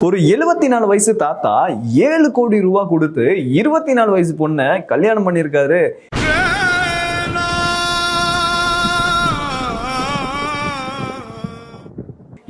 ஒரு 74 வயசு தாத்தா 7 கோடி ரூபாய் கொடுத்து 24 வயசு பொண்ணை கல்யாணம் பண்ணியிருக்காரு.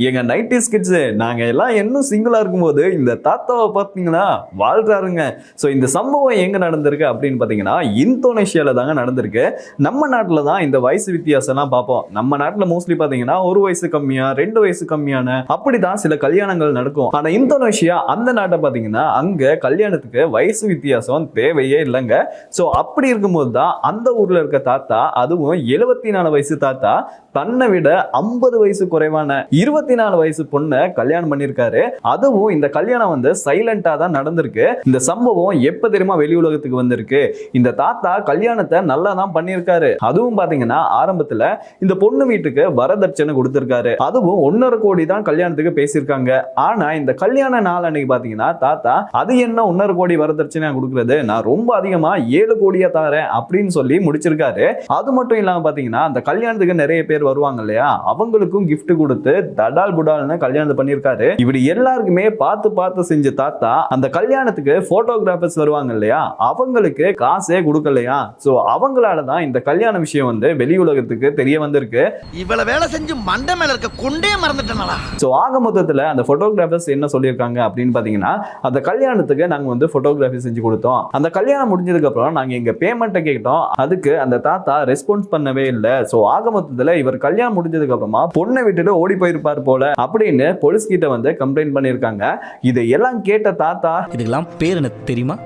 எங்க 90s கிட்ஸ் நாங்க எல்லாம் இன்னும் சிங்கிளா இருக்கும்போது இந்த தாத்தாவை பார்த்தீங்கன்னா வாழ்றாருங்க. ஸோ இந்த சம்பவம் எங்க நடந்திருக்கு அப்படின்னு பார்த்தீங்கன்னா இந்தோனேஷியால தாங்க நடந்திருக்கு. நம்ம நாட்டில் தான் இந்த வயசு வித்தியாசம்லாம் பார்ப்போம். நம்ம நாட்டில் மோஸ்ட்லி பார்த்தீங்கன்னா 1 வயசு கம்மியா 2 வயசு கம்மியான அப்படிதான் சில கல்யாணங்கள் நடக்கும். ஆனா இந்தோனேஷியா அந்த நாட்டை பார்த்தீங்கன்னா அங்க கல்யாணத்துக்கு வயசு வித்தியாசம் தேவையே இல்லைங்க. ஸோ அப்படி இருக்கும்போது தான் அந்த ஊர்ல இருக்க தாத்தா, அதுவும் 74 வயசு தாத்தா தன்னை விட 50 வயசு குறைவான 24 வயசு பொண்ணை கல்யாணம் பண்ணிருக்காரு. அதுவும் இந்த கல்யாணம் வந்து சைலண்டா தான் நடந்திருக்கு. இந்த சம்பவம் எப்ப தெரியுமா வெளி உலகத்துக்கு வந்திருக்கு? இந்த தாத்தா கல்யாணத்தை நல்லா தான் பண்ணிருக்காரு. அதுவும் பாத்தீங்கன்னா ஆரம்பத்துல இந்த பொண்ணு வீட்டுக்கு வரதட்சணை கொடுத்திருக்காரு. அதுவும் 1.5 கோடி தான் கல்யாணத்துக்கு பேசியிருக்காங்க. ஆனா இந்த கல்யாண நாள் அன்னைக்கு பாத்தீங்கன்னா தாத்தா அது என்ன 1.5 கோடி வரதட்சணை கொடுக்கறது, நான் ரொம்ப அதிகமா 7 கோடியா தரேன் அப்படின்னு சொல்லி முடிச்சிருக்காரு. அது மட்டும் இல்லாம பாத்தீங்கன்னா அந்த கல்யாணத்துக்கு நிறைய பேர் வருவாங்க இல்லையா, அவங்களுக்கும் gift கொடுத்து தடால் புடால்னு கல்யாணத்தை பண்ணிருக்காரு. இப்படி எல்லாருக்குமே பார்த்து பார்த்து செஞ்ச தாத்தா அந்த கல்யாணத்துக்கு போட்டோகிராஃபர்ஸ் வருவாங்க இல்லையா, அவங்களுக்கு காசே கொடுக்கலையா. சோ அவங்களால தான் இந்த கல்யாண விஷயம் வந்து வெளி உலகத்துக்கு தெரிய வந்திருக்கு. இவ்வளவு வேலை செஞ்சு மண்டை மேல இருக்க கொண்டே மறந்துட்டேனா. சோ ஆக மொத்தத்துல அந்த போட்டோகிராஃபர்ஸ் என்ன சொல்லியிருக்காங்க அப்படின்னு பாத்தீங்கன்னா, அந்த கல்யாணத்துக்கு நாங்க வந்து போட்டோகிராஃபி செஞ்சு கொடுத்தோம். அந்த கல்யாணம் முடிஞ்சதுக்கு அப்புறம் நாங்க எங்க பேமெண்ட்டை கேட்டோம். அதுக்கு அந்த தாத்தா ரெஸ்பான்ஸ் பண்ணவே இல்லை. சோ ஆக மொத்தத்துல இவர் கல்யாணம் முடிஞ்சதுக்கு அப்புறமா பொண்ணை விட்டுட்டு ஓடி போயிருப்பார் போல அப்படின்னு போலீஸ் கிட்ட வந்து கம்ப்ளைண்ட் பண்ணிருக்காங்க. இதையெல்லாம் கேட்ட தாத்தா, இதுக்கெல்லாம் பேர் என்ன தெரியுமா?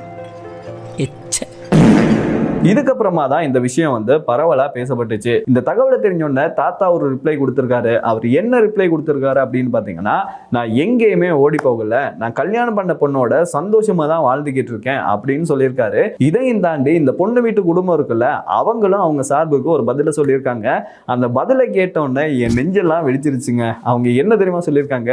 இதுக்கப்புறமா தான் இந்த விஷயம் வந்து பரவலா பேசப்பட்டுச்சு. இந்த தகவலை தெரிஞ்சோடனே தாத்தா ஒரு ரிப்ளை கொடுத்திருக்காரு. அவர் என்ன ரிப்ளை கொடுத்திருக்காரு அப்படின்னு பாத்தீங்கன்னா, நான் எங்கேயுமே ஓடி போகல, நான் கல்யாணம் பண்ண பொண்ணோட சந்தோஷமா தான் வாழ்ந்துகிட்டு இருக்கேன் அப்படின்னு சொல்லியிருக்காரு. இதையும் தாண்டி இந்த பொண்ணு வீட்டு குடும்பம் இருக்குல்ல, அவங்களும் அவங்க சார்புக்கு ஒரு பதில சொல்லியிருக்காங்க. அந்த பதிலை கேட்டோடனே என் நெஞ்செல்லாம் வெடிச்சிருச்சுங்க. அவங்க என்ன தெரியுமா சொல்லியிருக்காங்க,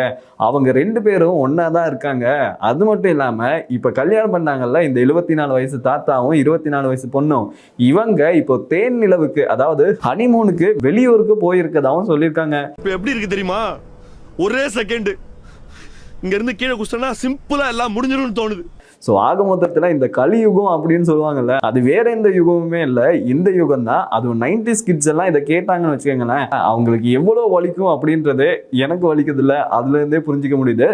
அவங்க 2 பேரும் ஒன்னா தான் இருக்காங்க. அது மட்டும் இல்லாம இப்ப கல்யாணம் பண்ணாங்கல்ல இந்த 74 வயசு தாத்தாவும் 24 வயசு பொண்ணும், இவங்க இப்போ தேன் நிலவுக்கு, அதாவது ஹனிமூனுக்கு வெளியூருக்கு போயிருக்கதாவும் சொல்லியிருக்காங்க. இப்போ எப்படி இருக்கு தெரியுமா? ஒரே செகண்ட் இங்க இருந்து கீழே குஸ்டனா சிம்பிளா எல்லாம் முடிஞ்சிரும்னு தோணுது. சோ ஆக மொத்தத்துல இந்த கலியுகம் அப்படின்னு சொல்லுவாங்கல்ல, அது வேற எந்த யுகமுமே இல்ல, இந்த யுகம் தான். அதுவும் 90s கிட்ஸ் எல்லாம் இதை கேட்டாங்கன்னு வச்சுக்கோங்களேன், அவங்களுக்கு எவ்வளவு வலிக்கும் அப்படின்றது எனக்கு வலிக்குது இல்ல, அதுல இருந்தே புரிஞ்சுக்க முடியுது.